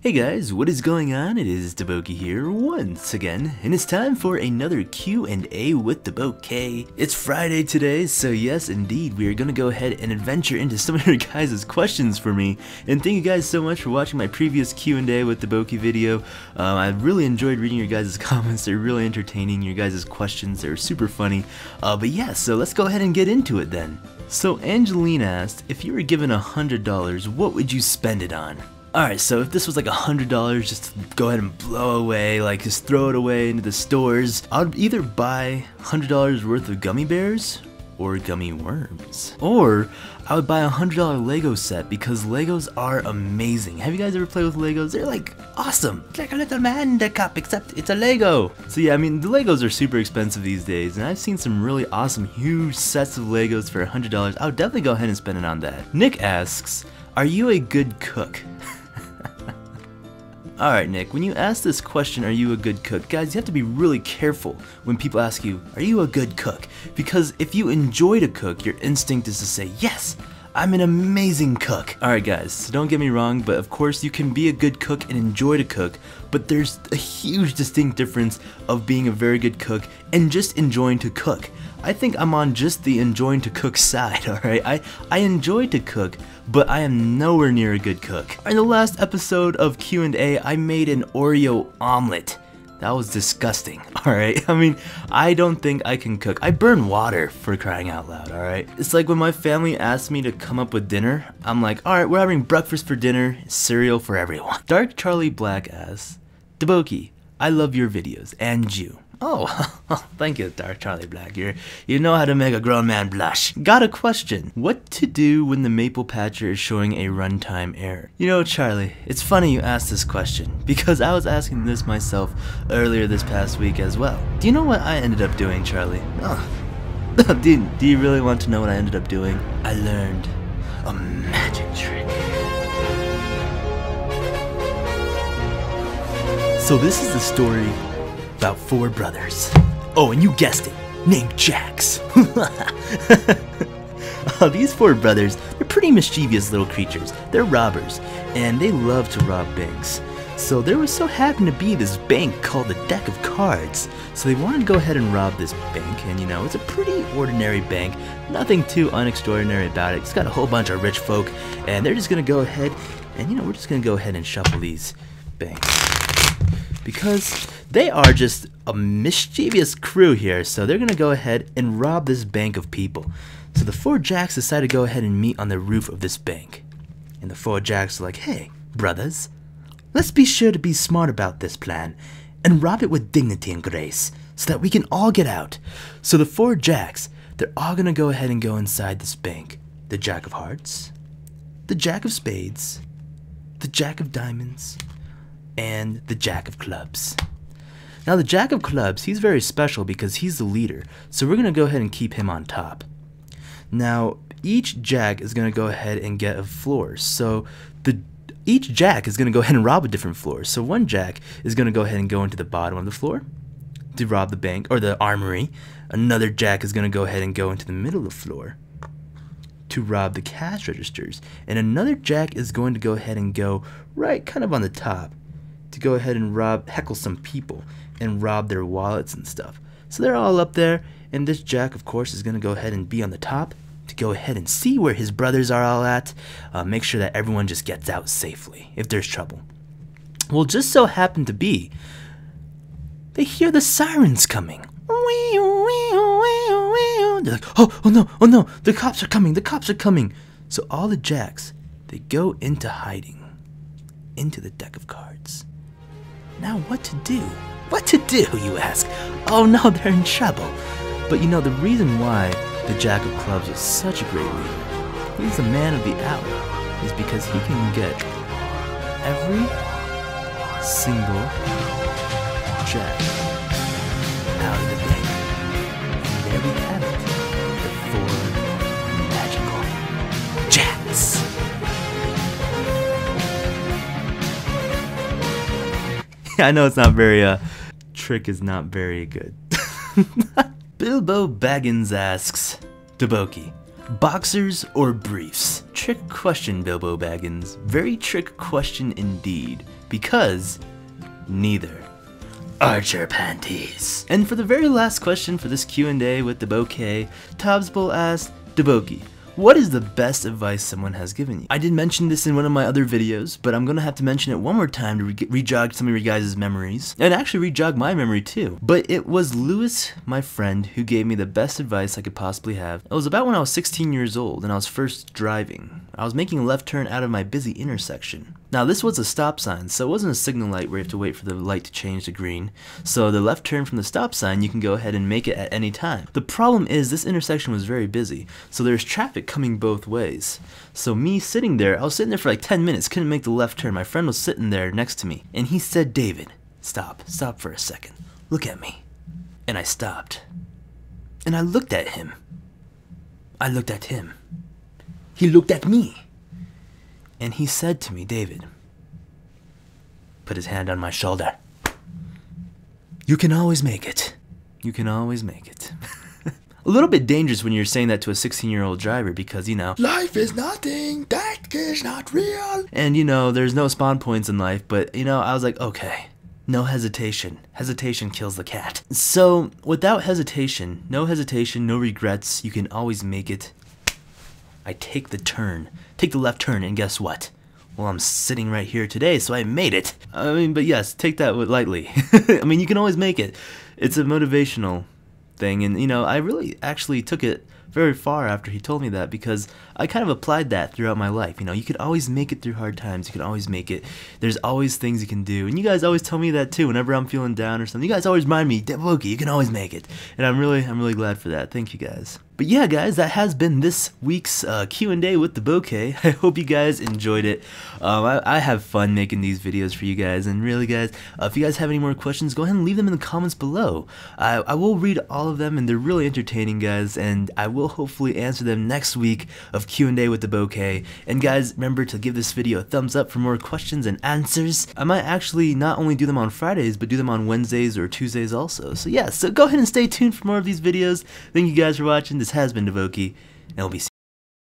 Hey guys, what is going on? It is DaBoki here once again, and it's time for another Q&A with DaBoki. It's Friday today, so yes indeed, we are going to go ahead and adventure into some of your guys' questions for me. And thank you guys so much for watching my previous Q&A with DaBoki video. I really enjoyed reading your guys' comments. They're really entertaining, your guys' questions, they're super funny. But yeah, so let's go ahead and get into it then. So Angeline asked, if you were given $100, what would you spend it on? Alright, so if this was like $100 just to go ahead and blow away, like just throw it away into the stores, I would either buy $100 worth of gummy bears or gummy worms. Or I would buy a $100 Lego set because Legos are amazing. Have you guys ever played with Legos? They're like awesome. It's like a little man in the cup, except it's a Lego. So yeah, I mean, the Legos are super expensive these days, and I've seen some really awesome, huge sets of Legos for $100. I would definitely go ahead and spend it on that. Nick asks, are you a good cook? Alright Nick, when you ask this question, are you a good cook? Guys, you have to be really careful when people ask you, are you a good cook? Because if you enjoy to cook, your instinct is to say, yes, I'm an amazing cook. Alright guys, so don't get me wrong, but of course you can be a good cook and enjoy to cook, but there's a huge distinct difference of being a very good cook and just enjoying to cook. I think I'm on just the enjoying to cook side, alright? I enjoy to cook, but I am nowhere near a good cook. In the last episode of Q&A, I made an Oreo omelet. That was disgusting, alright? I mean, I don't think I can cook. I burn water, for crying out loud, alright? It's like when my family asks me to come up with dinner, I'm like, alright, we're having breakfast for dinner, cereal for everyone. Dark Charlie Black asks, DaBoki, I love your videos, and you. Oh, thank you, Dark Charlie Black. You know how to make a grown man blush. Got a question. What to do when the Maple Patcher is showing a runtime error? You know, Charlie, it's funny you asked this question, because I was asking this myself earlier this past week as well. Do you know what I ended up doing, Charlie? Oh. Do you really want to know what I ended up doing? I learned a magic trick. So this is the story about four brothers. Oh, and you guessed it, named Jacks. These four brothers, they're pretty mischievous little creatures. They're robbers, and they love to rob banks. So there was so happened to be this bank called the Deck of Cards. So they wanted to go ahead and rob this bank, and you know, it's a pretty ordinary bank. Nothing too unextraordinary about it. It's got a whole bunch of rich folk, and they're just gonna go ahead, and you know, we're just gonna go ahead and shuffle these banks. Because they are just a mischievous crew here, so they're gonna go ahead and rob this bank of people. So the four Jacks decide to go ahead and meet on the roof of this bank. And the four Jacks are like, hey, brothers, let's be sure to be smart about this plan and rob it with dignity and grace so that we can all get out. So the four Jacks, they're all gonna go ahead and go inside this bank. The Jack of Hearts, the Jack of Spades, the Jack of Diamonds, and the Jack of Clubs. Now the Jack of Clubs, he's very special because he's the leader, so we're going to go ahead and keep him on top. Now each Jack is going to go ahead and get a floor, so each Jack is going to go ahead and rob a different floor. So one Jack is going to go ahead and go into the bottom of the floor to rob the bank or the armory. Another Jack is going to go ahead and go into the middle of the floor to rob the cash registers, and another Jack is going to go ahead and go right kind of on the top to go ahead and heckle some people and rob their wallets and stuff. So they're all up there, and this Jack, of course, is going to go ahead and be on the top to go ahead and see where his brothers are all at, make sure that everyone just gets out safely if there's trouble. Well, just so happened to be, they hear the sirens coming. They're like, oh no, the cops are coming. So all the Jacks, they go into hiding, into the Deck of Cards. Now what to do? What to do, you ask? Oh no, they're in trouble. But you know, the reason why the Jack of Clubs was such a great leader, he's the man of the hour, is because he can get every single Jack out of the bank. And there we have it, the four magical Jacks. I know it's not very, trick is not very good. Bilbo Baggins asks, DaBoki, boxers or briefs? Trick question, Bilbo Baggins. Very trick question indeed. Because neither. Archer panties. And for the very last question for this Q&A with DaBoki, Tobsbull asked, DaBoki, what is the best advice someone has given you? I did mention this in one of my other videos, but I'm gonna have to mention it one more time to re-jog some of your guys' memories, and actually re-jog my memory too. But it was Lewis, my friend, who gave me the best advice I could possibly have. It was about when I was 16 years old and I was first driving. I was making a left turn out of my busy intersection. Now this was a stop sign, so it wasn't a signal light where you have to wait for the light to change to green. So the left turn from the stop sign, you can go ahead and make it at any time. The problem is this intersection was very busy, so there's traffic coming both ways. So me sitting there, I was sitting there for like 10 minutes, couldn't make the left turn. My friend was sitting there next to me, and he said, David, stop for a second. Look at me. And I stopped. And I looked at him. I looked at him. He looked at me. And he said to me, David, put his hand on my shoulder. You can always make it. You can always make it. A little bit dangerous when you're saying that to a 16-year-old driver because, you know, life is nothing, that is not real. And, you know, there's no spawn points in life, but, you know, I was like, okay, no hesitation. Hesitation kills the cat. So, without hesitation, no regrets, you can always make it. I take the left turn, and guess what? Well, I'm sitting right here today, so I made it. I mean, but yes, take that lightly. I mean, you can always make it. It's a motivational thing, and you know, I really actually took it very far after he told me that because I kind of applied that throughout my life. You know, you can always make it through hard times. You can always make it. There's always things you can do, and you guys always tell me that too. Whenever I'm feeling down or something, you guys always remind me, DaBoki, you can always make it, and I'm really glad for that. Thank you guys. But yeah, guys, that has been this week's Q&A with DaBoki. I hope you guys enjoyed it. I have fun making these videos for you guys, and really, guys, if you guys have any more questions, go ahead and leave them in the comments below. I will read all of them, and they're really entertaining, guys, and I will hopefully answer them next week of Q&A with DaBoki. And guys, remember to give this video a thumbs up for more questions and answers. I might actually not only do them on Fridays, but do them on Wednesdays or Tuesdays also. So yeah, so go ahead and stay tuned for more of these videos. Thank you guys for watching. This has been DaBoki, and we'll be seeing you.